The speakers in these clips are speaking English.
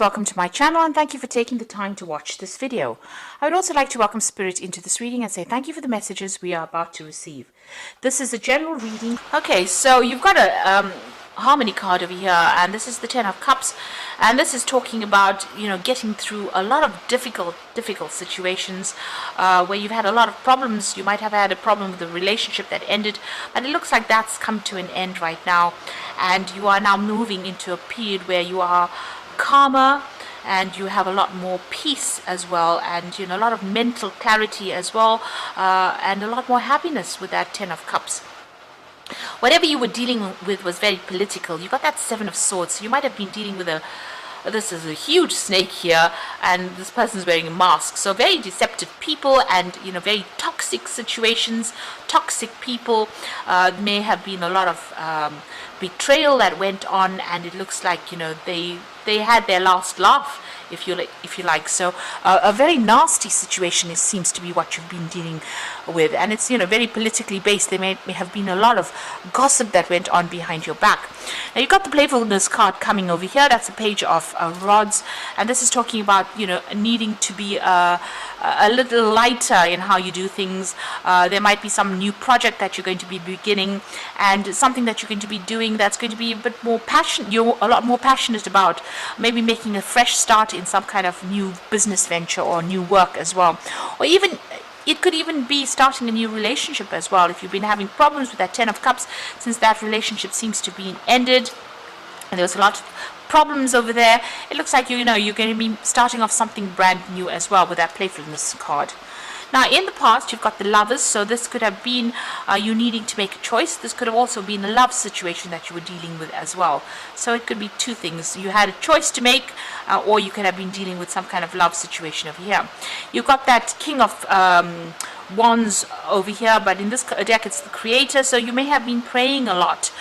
Welcome to my channel and thank you for taking the time to watch this video. I would also like to welcome Spirit into this reading and say thank you for the messages we are about to receive. This is a general reading. Okay, so you've got a harmony card over here, and this is the 10 of Cups, and this is talking about, getting through a lot of difficult situations where you've had a lot of problems. You might have had a problem with a relationship that ended, but it looks like that's come to an end right now, and you are now moving into a period where you are calmer and you have a lot more peace as well, and a lot of mental clarity as well, and a lot more happiness with that 10 of Cups. Whatever you were dealing with was very political. You got that 7 of Swords, so you might have been dealing with this is a huge snake here, and this person's wearing a mask. So very deceptive people, and very toxic situations, toxic people. May have been a lot of betrayal that went on, and it looks like they had their last laugh, if you like. So a very nasty situation seems to be what you've been dealing with, and it's very politically based. There may have been a lot of gossip that went on behind your back. Now you've got the playfulness card coming over here. That's a page of rods, and this is talking about needing to be a little lighter in how you do things. There might be some new project that you're going to be beginning, and something that you're going to be doing that's going to be a bit more passionate. You're a lot more passionate about maybe making a fresh start in some kind of new business venture or new work as well, or even it could even be starting a new relationship as well. If you've been having problems with that 10 of Cups, since that relationship seems to be ended and there's a lot of problems over there, it looks like you're going to be starting off something brand new as well with that playfulness card. Now in the past you've got the Lovers, so this could have been you needing to make a choice. This could have also been a love situation that you were dealing with as well. So it could be two things. You had a choice to make, or you could have been dealing with some kind of love situation over here. You've got that King of Wands over here, but in this deck it's the Creator, so you may have been praying a lot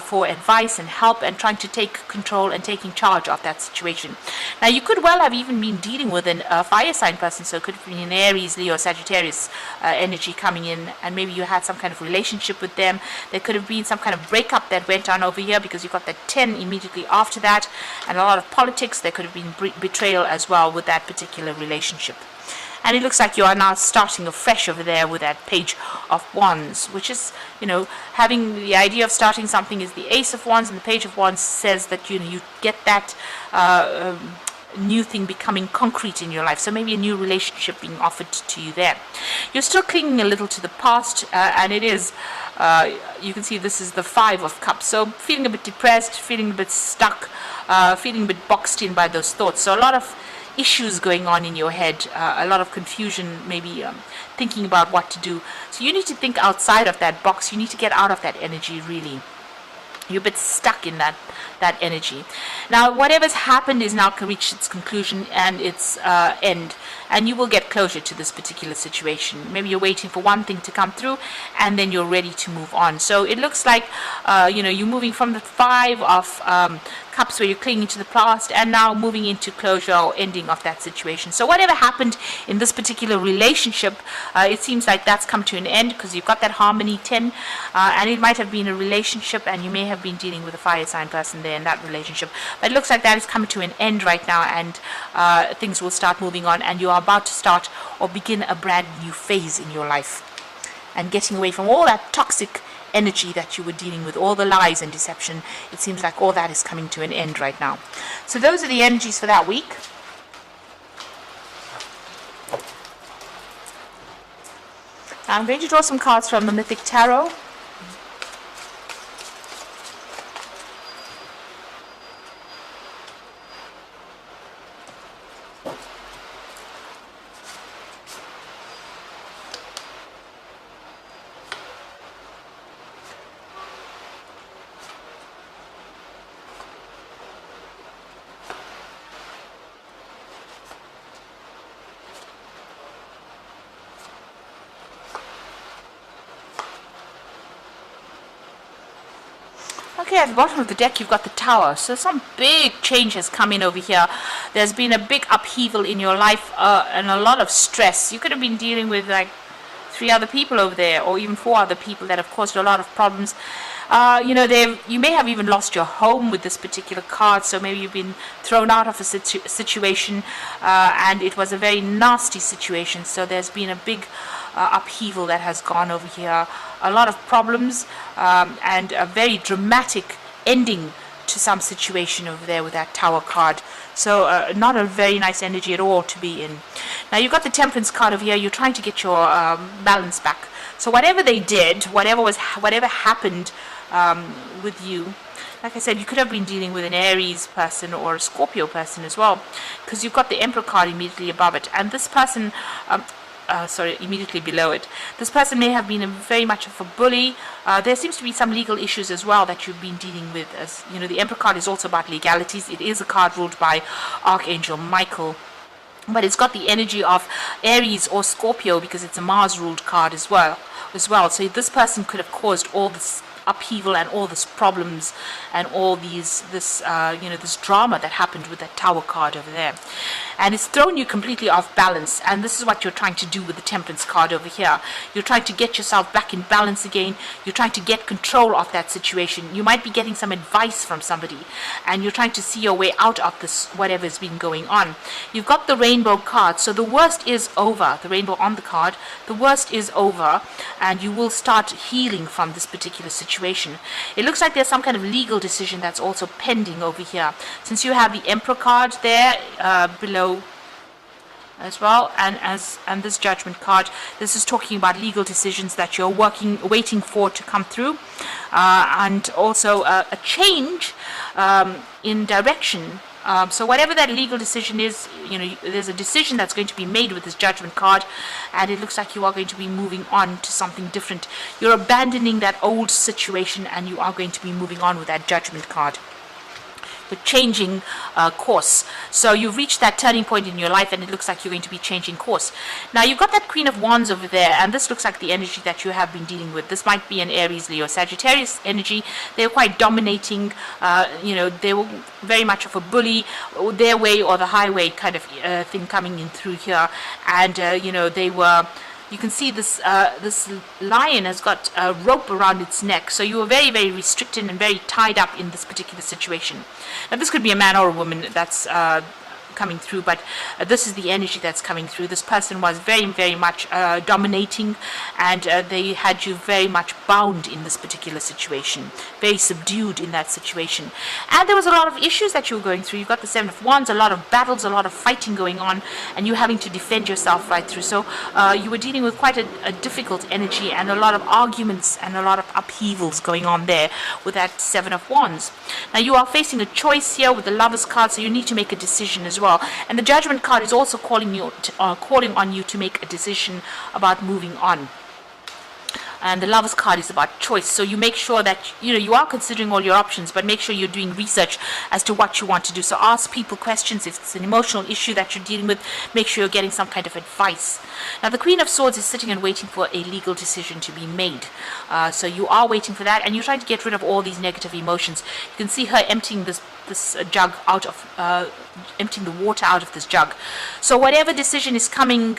for advice and help, and trying to take control and taking charge of that situation. Now you could well have even been dealing with a fire sign person, so it could have been an Aries, Leo, Sagittarius energy coming in, and maybe you had some kind of relationship with them. There could have been some kind of breakup that went on over here, because you got that 10 immediately after that, and a lot of politics. There could have been betrayal as well with that particular relationship. And it looks like you are now starting afresh over there with that Page of Wands, which is, having the idea of starting something is the Ace of Wands, and the Page of Wands says that, you get that new thing becoming concrete in your life. So maybe a new relationship being offered to you there. You're still clinging a little to the past, and it is, you can see this is the 5 of Cups. So feeling a bit depressed, feeling a bit stuck, feeling a bit boxed in by those thoughts. So a lot of issues going on in your head, a lot of confusion, maybe thinking about what to do. So you need to think outside of that box. You need to get out of that energy, really. You're a bit stuck in that energy. Now whatever's happened is now reached its conclusion and its end, and you will get closure to this particular situation. Maybe you're waiting for one thing to come through, and then you're ready to move on. So it looks like you're moving from the 5 of Cups, where you're clinging to the past, and now moving into closure or ending of that situation. So whatever happened in this particular relationship, it seems like that's come to an end, because you've got that harmony 10, and it might have been a relationship, and you may have been dealing with a fire sign person there in that relationship. But it looks like that is coming to an end right now, and things will start moving on, and you are about to start or begin a brand new phase in your life, and getting away from all that toxic energy that you were dealing with, all the lies and deception. It seems like all that is coming to an end right now. So those are the energies for that week. I'm going to draw some cards from the Mythic Tarot. Okay, at the bottom of the deck you've got the Tower. So some big change has come in over here. There's been a big upheaval in your life, and a lot of stress. You could have been dealing with like 3 other people over there, or even 4 other people that have caused a lot of problems. you may have even lost your home with this particular card. So maybe you've been thrown out of a situation, and it was a very nasty situation. So there's been a big upheaval that has gone over here. A lot of problems, and a very dramatic ending to some situation over there with that Tower card. So not a very nice energy at all to be in. Now you've got the Temperance card over here. You're trying to get your balance back. So whatever they did, whatever happened with you, like I said, you could have been dealing with an Aries person or a Scorpio person as well, because you've got the Emperor card immediately above it, and this person, immediately below it. This person may have been very much of a bully. There seems to be some legal issues as well that you've been dealing with. As you know, the Emperor card is also about legalities. It is a card ruled by Archangel Michael, but it's got the energy of Aries or Scorpio because it's a Mars-ruled card as well. So this person could have caused all this upheaval and all these problems and all this drama that happened with that Tower card over there, and it's thrown you completely off balance. And this is what you're trying to do with the Temperance card over here. You're trying to get yourself back in balance again. You're trying to get control of that situation. You might be getting some advice from somebody, and you're trying to see your way out of this whatever's been going on. You've got the Rainbow card, so the worst is over. The rainbow on the card, the worst is over, and you will start healing from this particular situation. It looks like there's some kind of legal decision that's also pending over here, since you have the Emperor card there below as well, and this Judgment card. This is talking about legal decisions that you're waiting for to come through, and also a change in direction. So whatever that legal decision is, there's a decision that's going to be made with this Judgment card, and it looks like you are going to be moving on to something different. You're abandoning that old situation, and you are going to be moving on with that Judgment card. You're changing course. So you've reached that turning point in your life, and it looks like you're going to be changing course. Now you've got that Queen of Wands over there, and this looks like the energy that you have been dealing with. This might be an Aries, Leo, Sagittarius energy. They're quite dominating. They were very much of a bully, their way or the highway kind of thing coming in through here. And they were. You can see this lion has got a rope around its neck. So you were very, very restricted and very tied up in this particular situation. Now this could be a man or a woman that's coming through, but this is the energy that's coming through. This person was very, very much dominating, and they had you very much bound in this particular situation, very subdued in that situation. And there was a lot of issues that you were going through. You've got the Seven of Wands, a lot of battles, a lot of fighting going on, and you having to defend yourself right through. So you were dealing with quite a difficult energy, and a lot of arguments and a lot of upheavals going on there with that Seven of Wands. Now you are facing a choice here with the Lovers card, so you need to make a decision as well. And the Judgment card is also calling on you to make a decision about moving on. And the Lovers card is about choice. So you make sure that you are considering all your options, but make sure you're doing research as to what you want to do. So ask people questions. If it's an emotional issue that you're dealing with, make sure you're getting some kind of advice. Now the Queen of Swords is sitting and waiting for a legal decision to be made. So you are waiting for that, and you're trying to get rid of all these negative emotions. You can see her emptying this jug out of emptying the water out of this jug. So whatever decision is coming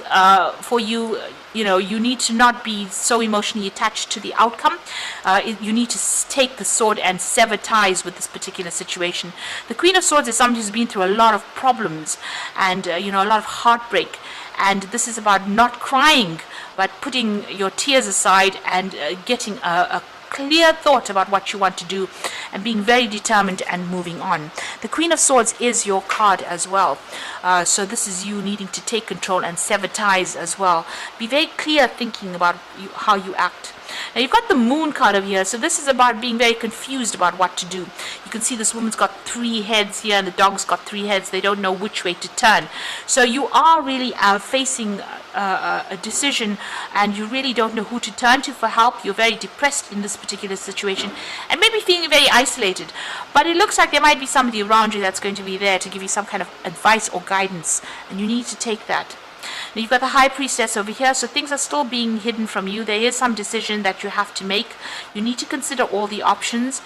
for you, you need to not be so emotionally attached to the outcome. You need to take the sword and sever ties with this particular situation. The Queen of Swords is somebody who's been through a lot of problems and a lot of heartbreak. And this is about not crying, but putting your tears aside and getting a clear thought about what you want to do and being very determined and moving on. The Queen of Swords is your card as well. So this is you needing to take control and sever ties as well. Be very clear thinking about how you act. Now you've got the Moon card over here, so this is about being very confused about what to do. You can see this woman's got 3 heads here, and the dog's got 3 heads. They don't know which way to turn. So you are really facing a decision, and you really don't know who to turn to for help. You're very depressed in this particular situation, and maybe feeling very isolated. But it looks like there might be somebody around you that's going to be there to give you some kind of advice or guidance, and you need to take that. Now you've got the High Priestess over here, so things are still being hidden from you. There is some decision that you have to make. You need to consider all the options.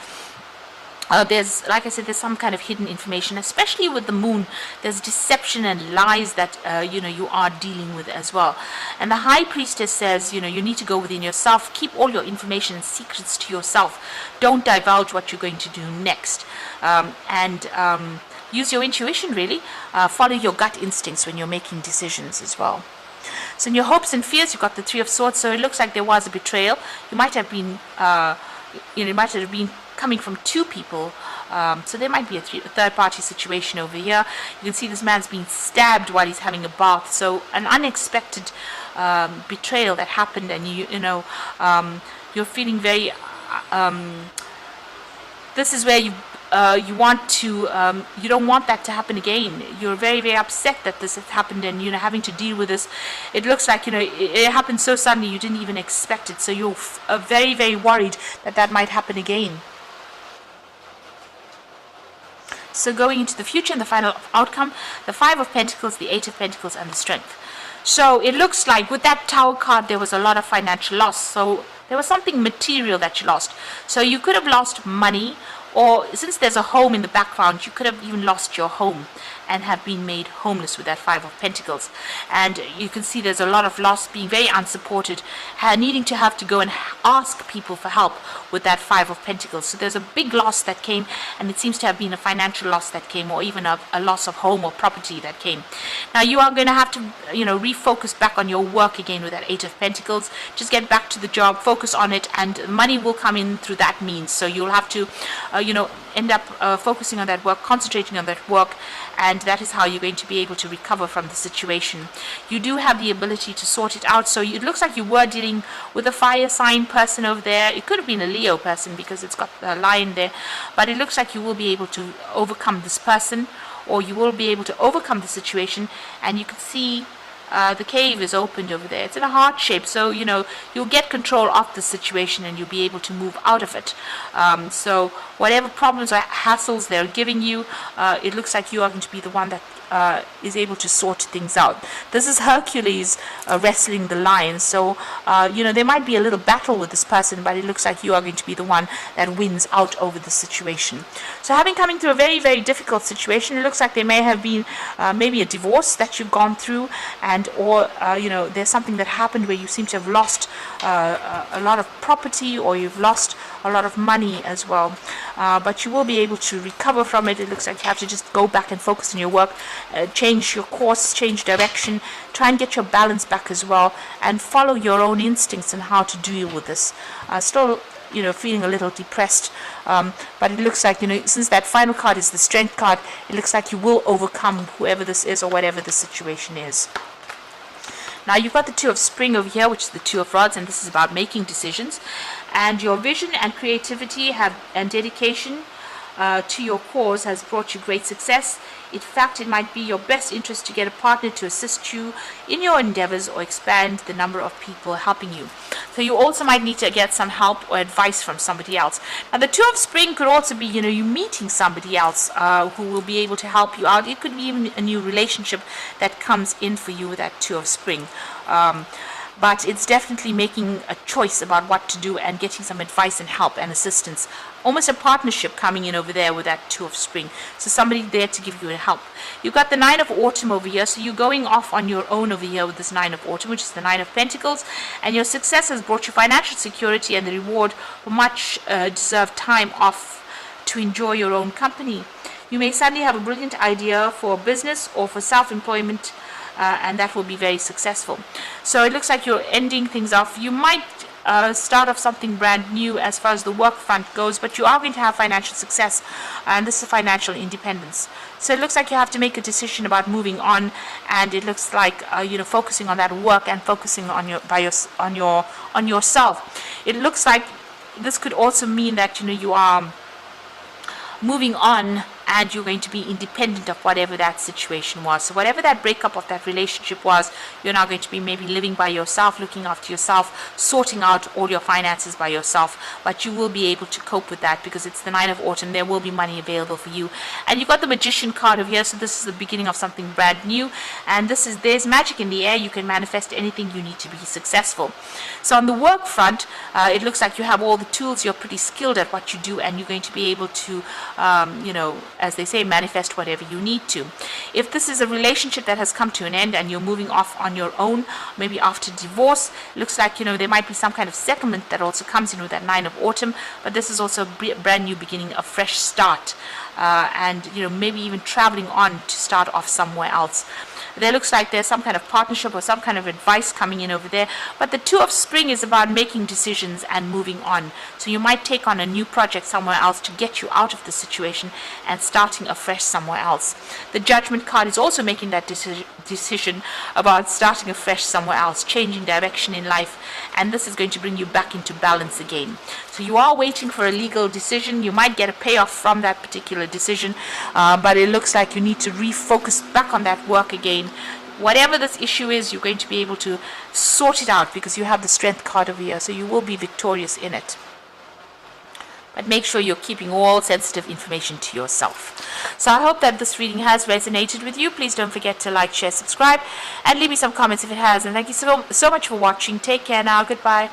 there's, like I said, there's some kind of hidden information, especially with the moon. There's deception and lies that you are dealing with as well. And the high priestess says, you need to go within yourself, keep all your information and secrets to yourself, don't divulge what you're going to do next, and use your intuition, really. Follow your gut instincts when you're making decisions as well. So in your hopes and fears, you've got the Three of Swords. So it looks like there was a betrayal. You might have been coming from two people, so there might be a third-party situation over here. You can see this man's being stabbed while he's having a bath, so an unexpected betrayal that happened, and you're feeling very this is where you want to you don't want that to happen again. You're very, very upset that this has happened, and having to deal with this. It looks like it happened so suddenly you didn't even expect it, so you're very, very worried that might happen again. So going into the future and the final outcome, the Five of Pentacles, the Eight of Pentacles, and the Strength. So it looks like with that Tower card, there was a lot of financial loss. So there was something material that you lost. So you could have lost money, or since there's a home in the background, you could have even lost your home and have been made homeless with that Five of Pentacles. And you can see there's a lot of loss, being very unsupported, needing to have to go and ask people for help with that Five of Pentacles. So there's a big loss that came, and it seems to have been a financial loss that came, or even a loss of home or property that came. Now you are going to have to refocus back on your work again with that Eight of Pentacles. Just get back to the job, focus on it, and money will come in through that means. So you'll have to end up focusing on that work, concentrating on that work, and that is how you're going to be able to recover from the situation. You do have the ability to sort it out. So it looks like you were dealing with a fire sign person over there. It could have been a Leo person because it's got the lion there, but it looks like you will be able to overcome this person, or you will be able to overcome the situation. And you can see the cave is opened over there. It's in a heart shape, so you'll get control of the situation and you'll be able to move out of it. So whatever problems or hassles they're giving you, it looks like you are going to be the one that is able to sort things out. This is Hercules wrestling the lion, so there might be a little battle with this person, but it looks like you are going to be the one that wins out over the situation. So having coming through a very, very difficult situation, it looks like there may have been maybe a divorce that you've gone through, and or there's something that happened where you seem to have lost a lot of property, or you've lost a lot of money as well, but you will be able to recover from it. It looks like you have to just go back and focus on your work, change your course, change direction, try and get your balance back as well, and follow your own instincts on how to deal with this. Still feeling a little depressed, but it looks like since that final card is the Strength card, it looks like you will overcome whoever this is or whatever the situation is. Now you've got the Two of Spring over here, which is the Two of Rods, and this is about making decisions. And your vision and creativity and dedication to your cause has brought you great success. In fact, it might be your best interest to get a partner to assist you in your endeavors or expand the number of people helping you. So you also might need to get some help or advice from somebody else. Now the Two of Spring could also be, you meeting somebody else who will be able to help you out. It could be even a new relationship that comes in for you with that Two of Spring. But it's definitely making a choice about what to do and getting some advice and help and assistance. Almost a partnership coming in over there with that Two of Spring. So somebody there to give you help. You've got the Nine of Autumn over here. So you're going off on your own over here with this Nine of Autumn, which is the Nine of Pentacles. And your success has brought you financial security and the reward for much deserved time off to enjoy your own company. You may suddenly have a brilliant idea for business or for self-employment, and that will be very successful. So it looks like you're ending things off. You might start off something brand new as far as the work front goes, but you are going to have financial success, and this is financial independence. So it looks like you have to make a decision about moving on, and it looks like focusing on that work and focusing on yourself. It looks like this could also mean that you are moving on and you're going to be independent of whatever that situation was. So whatever that breakup of that relationship was, you're now going to be maybe living by yourself, looking after yourself, sorting out all your finances by yourself, but you will be able to cope with that because it's the 9 of Autumn. There will be money available for you. And you've got the Magician card over here, so this is the beginning of something brand new, and there's magic in the air. You can manifest anything you need to be successful. So on the work front, it looks like you have all the tools. You're pretty skilled at what you do, and you're going to be able to as they say, manifest whatever you need to. If this is a relationship that has come to an end and you're moving off on your own, maybe after divorce, looks like there might be some kind of settlement that also comes in with that 9 of Autumn, but this is also a brand new beginning, a fresh start, and maybe even traveling on to start off somewhere else. There looks like there's some kind of partnership or some kind of advice coming in over there. But the 2 of Spring is about making decisions and moving on. So you might take on a new project somewhere else to get you out of the situation and starting afresh somewhere else. The Judgment card is also making that decision about starting afresh somewhere else, changing direction in life. And this is going to bring you back into balance again. So you are waiting for a legal decision. You might get a payoff from that particular decision, but it looks like you need to refocus back on that work again. Whatever this issue is, you're going to be able to sort it out because you have the Strength card over here, so you will be victorious in it. But make sure you're keeping all sensitive information to yourself. So I hope that this reading has resonated with you. Please don't forget to like, share, subscribe, and leave me some comments if it has. And thank you so much for watching. Take care now. Goodbye.